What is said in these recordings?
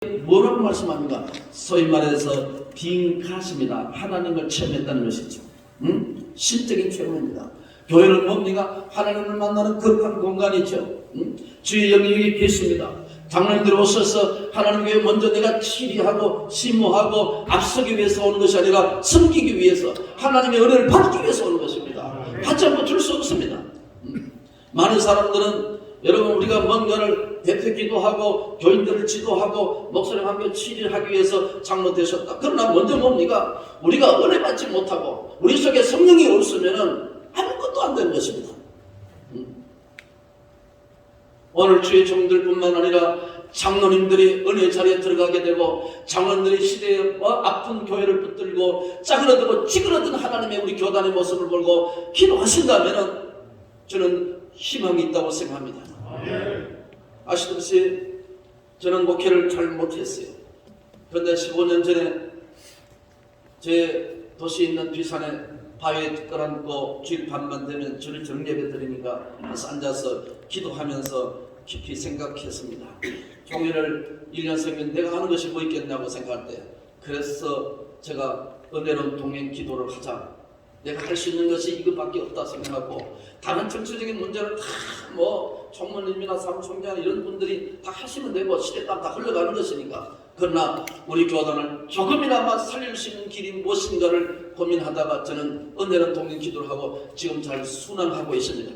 뭐라고 말씀합니까? 소위 말해서 빈가십니다. 하나님을 체험했다는 것이죠. 신적인 체험입니다. 교회는 뭡니까? 하나님을 만나는 거룩한 공간이죠. 주의 영역이 계십니다. 장로님들이 오셔서 하나님 교회 먼저 내가 치리하고 심호하고 앞서기 위해서 오는 것이 아니라 섬기기 위해서 하나님의 은혜를 받기 위해서 오는 것입니다. 받지 않고 줄 수 없습니다. 많은 사람들은 여러분 우리가 뭔가를 대표 기도하고 교인들을 지도하고 목사님 함께 치리하기 위해서 장로 되셨다. 그러나 먼저 뭡니까? 우리가 은혜 받지 못하고 우리 속에 성령이 없으면 아무것도 안 되는 것입니다. 오늘 주의 종들뿐만 아니라 장로님들이 은혜 자리에 들어가게 되고 장로님들이 시대의 아픈 교회를 붙들고 짜그러들고 찌그러든 하나님의 우리 교단의 모습을 보고 기도하신다면 저는 희망이 있다고 생각합니다. 아시듯이 저는 목회를 잘 못했어요. 그런데 15년 전에 제 도시에 있는 뒤산에 바위에 끌어안고 주일 밤만 되면 주일 저녁 예배 드리니까 앉아서 기도하면서 깊이 생각했습니다. 종일을 1년 생면 내가 하는 것이 뭐 있겠냐고 생각할 때 그래서 제가 은혜로운 동행 기도를 하자. 내가 할 수 있는 것이 이것밖에 없다 생각하고 다른 정치적인 문제를 다 뭐 총무님이나 사무총장 이런 분들이 다 하시면 되고 시대 따라 다 흘러가는 것이니까 그러나 우리 교단을 조금이나마 살릴 수 있는 길이 무엇인가를 고민하다가 저는 은혜로운 동행 기도를 하고 지금 잘 순항하고 있습니다.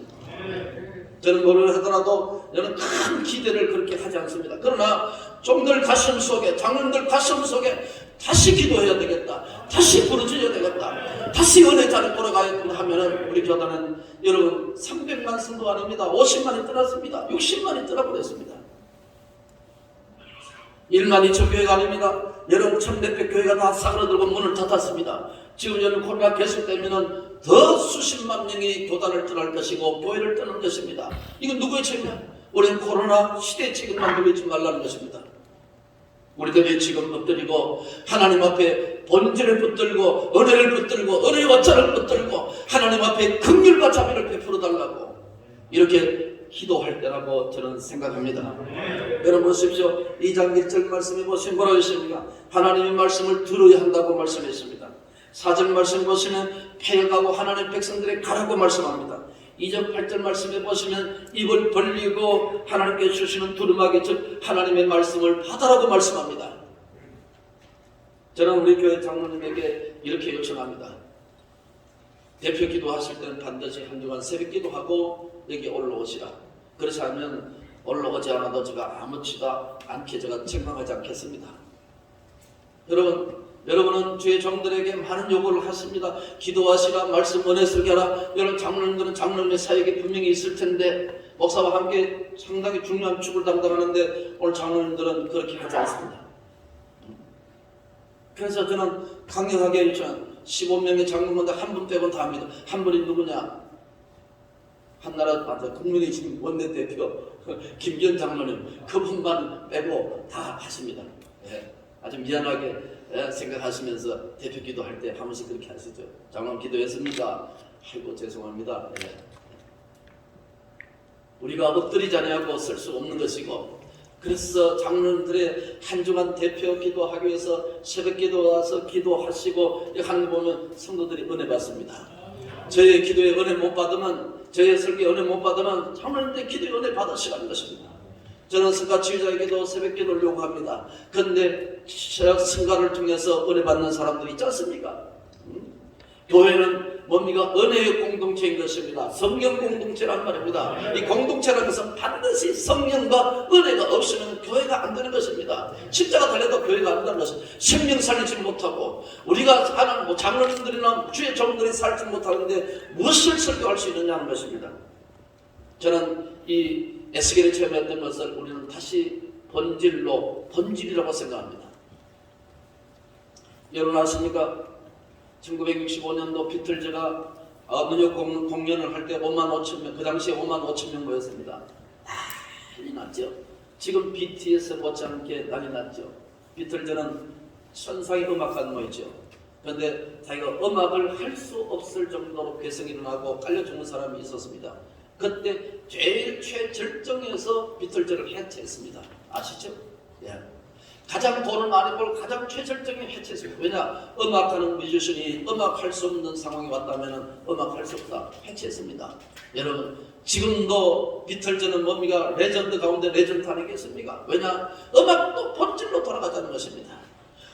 저는 뭐를 하더라도 저는 큰 기대를 그렇게 하지 않습니다. 그러나 종들 가슴 속에 장로님들 가슴 속에 다시 기도해야 되겠다. 다시 부르짖어야 되겠다. 다시 은혜 자리 돌아가야겠다 하면은 우리 교단은 여러분 300만 성도 아닙니다. 50만이 떠났습니다. 60만이 떠나버렸습니다. 1만 2천 교회가 아닙니다. 여러분 1,400 교회가 다 사그라들고 문을 닫았습니다. 지금 여러분 코로나 계속되면은 더 수십만 명이 교단을 떠날 것이고 교회를 떠날 것입니다. 이건 누구의 책임이야? 우리는 코로나 시대의 책임만 돌리지 말라는 것입니다. 우리들이 지금 엎드리고 하나님 앞에 본질을 붙들고 은혜를 붙들고 은혜의 와차를 붙들고 하나님 앞에 긍휼과 자비를 베풀어 달라고 이렇게 기도할 때라고 저는 생각합니다. 여러분 보십시오. 2장 1절 말씀해 보시면 뭐라고 했습니까? 하나님의 말씀을 들어야 한다고 말씀했습니다. 4절 말씀 보시면 패역하고 하나님의 백성들에게 가라고 말씀합니다. 2절 8절 말씀에 보시면 입을 벌리고 하나님께 주시는 두루마기 즉 하나님의 말씀을 받아라고 말씀합니다. 저는 우리 교회 장로님에게 이렇게 요청합니다. 대표 기도하실 때는 반드시 한 주간 새벽 기도하고 여기 올라오시라. 그렇지 않으면 올라오지 않아도 제가 아무렇지도 않게 제가 책망하지 않겠습니다. 여러분은 주의 종들에게 많은 요구를 하십니다. 기도하시라, 말씀 은혜 설교하라. 여러분 장로님들은 장로님의 사역이 분명히 있을 텐데 목사와 함께 상당히 중요한 축을 담당하는데 오늘 장로님들은 그렇게 하지 않습니다. 그래서 저는 강력하게 15명의 장로님들 한 분 빼고는 다 합니다. 한 분이 누구냐? 한나라 맞아 국민의힘 원내대표 김기현 장로님 그분만 빼고 다 하십니다. 아주 미안하게 생각하시면서 대표 기도할 때 한 번씩 그렇게 하시죠. 장로님 기도했습니까? 아이고 죄송합니다. 우리가 엎드리지 아니하고 쓸 수 없는 것이고 그래서 장로님들의 한 주간 대표 기도하기 위해서 새벽 기도 와서 기도하시고 하는 거 보면 성도들이 은혜 받습니다. 저의 기도에 은혜 못 받으면 저의 설교에 은혜 못 받으면 장로님들의 기도에 은혜 받으시라는 것입니다. 저는 성가 지휘자에게도 새벽 기도를 요구합니다. 그런데 성가를 통해서 은혜 받는 사람들이 있지 않습니까? 교회는 뭡니까? 은혜의 공동체인 것입니다. 성령 공동체란 말입니다. 이 공동체라는 것은 반드시 성령과 은혜가 없으면 교회가 안 되는 것입니다. 십자가 달려도 교회가 안 된다는 것은 생명 살리지 못하고 우리가 하는 장로님들이나 주의 종들이 살지 못하는데 무엇을 설교할 수 있느냐는 것입니다. 저는 이 에스겔을 체험했던 것을 우리는 다시 본질이라고 생각합니다. 여러분 아십니까? 1965년도 비틀즈가 뉴욕 공연을 할 때 5만 5천 명, 그 당시에 5만 5천 명 모였습니다. 난리 났죠. 지금 BTS 못지않게 난리 났죠. 비틀즈는 천상의 음악가는 모였죠. 그런데 자기가 음악을 할 수 없을 정도로 괴성이 일어나고 깔려 죽는 사람이 있었습니다. 그때 제일 최절정에서 비틀즈를 해체했습니다. 아시죠? 예. 가장 돈을 많이 벌고 가장 최절정의 해체했습니다. 왜냐? 음악하는 뮤지션이 음악할 수 없는 상황이 왔다면 음악할 수 없다. 해체했습니다. 여러분 지금도 비틀즈는 뭡니까? 레전드 가운데 레전드 아니겠습니까? 왜냐? 음악도 본질로 돌아가자는 것입니다.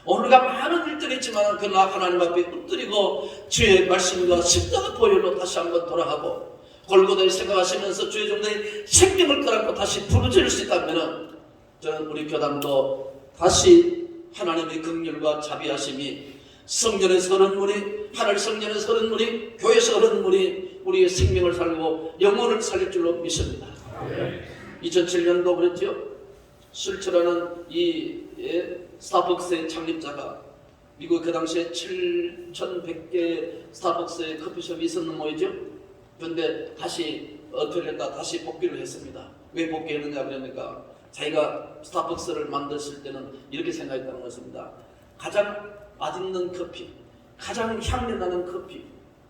오늘가 많은 일들이 있지만 그러나 하나님 앞에 엎드리고 주의 말씀과 십자가 보혈로 다시 한번 돌아가고 골고다를 생각하시면서 주의 종들의 생명을 끌어안고 다시 부르짖을 수 있다면 저는 우리 교단도 다시 하나님의 긍휼과 자비하심이 성전의 서른 무리, 하늘 성전의 서른 무리, 교회 서른 무리 우리의 생명을 살고 영혼을 살릴 줄로 믿습니다. 2007년도 그랬죠. 술처라는 이 스타벅스의 창립자가 미국 그 당시에 7,100개 스타벅스의 커피숍이 있었는 모이죠. 그런데 다시 어떻게 했다 다시 복귀를 했습니다. 왜 복귀했느냐 그러니까 자기가 스타벅스를 만들었을 때는 이렇게 생각했다는 것입니다. 가장 맛있는 커피, 가장 향내나는 커피,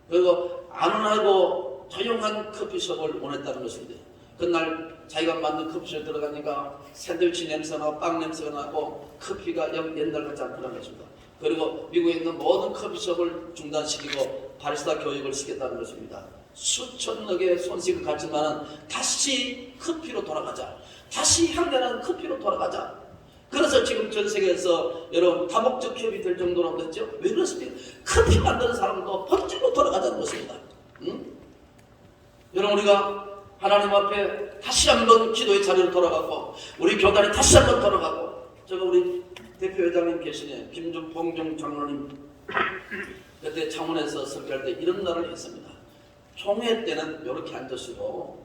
그리고 안온하고 조용한 커피숍을 원했다는 것인데 그날 자기가 만든 커피숍에 들어가니까 샌드위치 냄새나 빵 냄새가 나고 커피가 옛날 같지 않다는 것입니다. 그리고 미국에 있는 모든 커피숍을 중단시키고 바리스타 교육을 시켰다는 것입니다. 수천억의 손실을 갖지만 다시 커피로 돌아가자. 다시 향나는 커피로 돌아가자. 그래서 지금 전 세계에서 여러분 다목적 기업이 될 정도로 됐죠. 왜 그렇습니까? 커피 만드는 사람도 본질로 돌아가자는 것입니다. 여러분 우리가 하나님 앞에 다시 한번 기도의 자리로 돌아가고 우리 교단이 다시 한번 돌아가고 제가 우리 대표회장님 계시네 김종봉 장로님 그때 창원에서 설교할 때 이런 날을 했습니다. 총회 때는 이렇게 앉으시고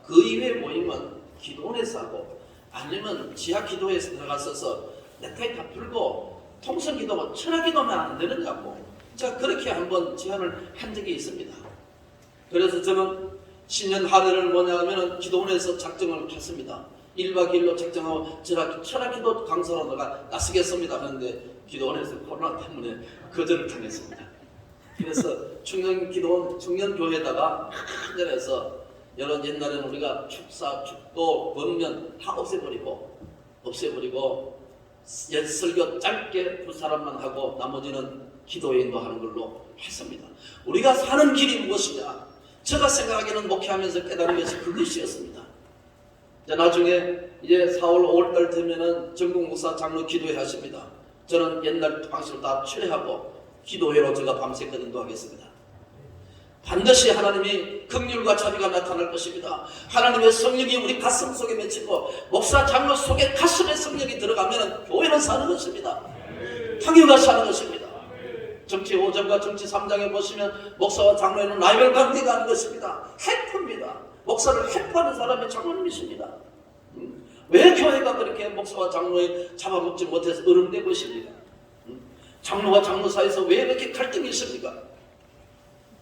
그 이외의 모임은 기도원에서 하고 아니면 지하 기도회에서 들어가서서 넥타이 다 풀고 통성기도 철학기도만 안 되느냐고 제가 그렇게 한번 제안을 한 적이 있습니다. 그래서 저는 신년 하례를 뭐냐 하면 기도원에서 작정을 했습니다. 1박 2일로 작정하고 철학기도 강사로 나서겠습니다. 그런데 기도원에서 코로나 때문에 거절을 당했습니다. 그래서 청년기도원 청년교회에다가 큰 자리에서 여러분 옛날에는 우리가 축사, 축도, 권면 다 없애버리고 옛 설교 짧게 두 사람만 하고 나머지는 기도에 인도하는 걸로 했습니다. 우리가 사는 길이 무엇이냐? 제가 생각하기에는 목회하면서 깨달은 것이 그것이었습니다. 나중에 이제 4월, 5월달 되면은 전국 목사 장로 기도회 하십니다. 저는 옛날 방식으로 다 철회하고 기도회로 제가 밤새 인도하겠습니다. 반드시 하나님이 긍휼과 자비가 나타날 것입니다. 하나님의 성령이 우리 가슴 속에 맺히고 목사 장로 속에 가슴에 성령이 들어가면 교회는 사는 것입니다. 당연히 사는 것입니다. 정치 5장과 정치 3장에 보시면 목사와 장로에는 라이벌 관계가 하는 것입니다. 해프입니다. 목사를 해프하는 사람이 장로님이십니다. 왜 교회가 그렇게 목사와 장로에 잡아먹지 못해서 어른되고 있습니까? 장로와 장로 사이에서 왜 이렇게 갈등이 있습니까?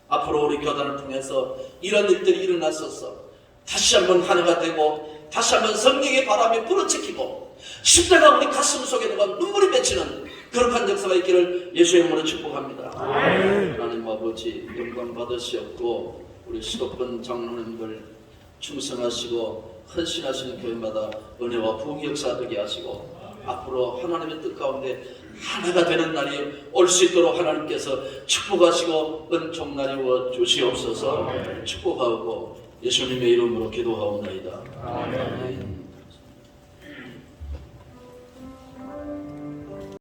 앞으로 우리 교단을 통해서 이런 일들이 일어났어서 다시 한번 하나가 되고 다시 한번 성령의 바람이 불어치키고 십자가 우리 가슴 속에 들어가 눈물이 맺히는 거룩한 역사가 있기를 예수의 이름으로 축복합니다. 하나님 아버지 영광 받으시옵고 우리 수도권 장로님들 충성하시고 헌신하시는 교회마다 은혜와 부흥 역사되게 하시고 앞으로 하나님의 뜻 가운데 하나가 되는 날이 올 수 있도록 하나님께서 축복하시고 은총 나누어 주시옵소서. 축복하고 예수님의 이름으로 기도하옵나이다. 아멘.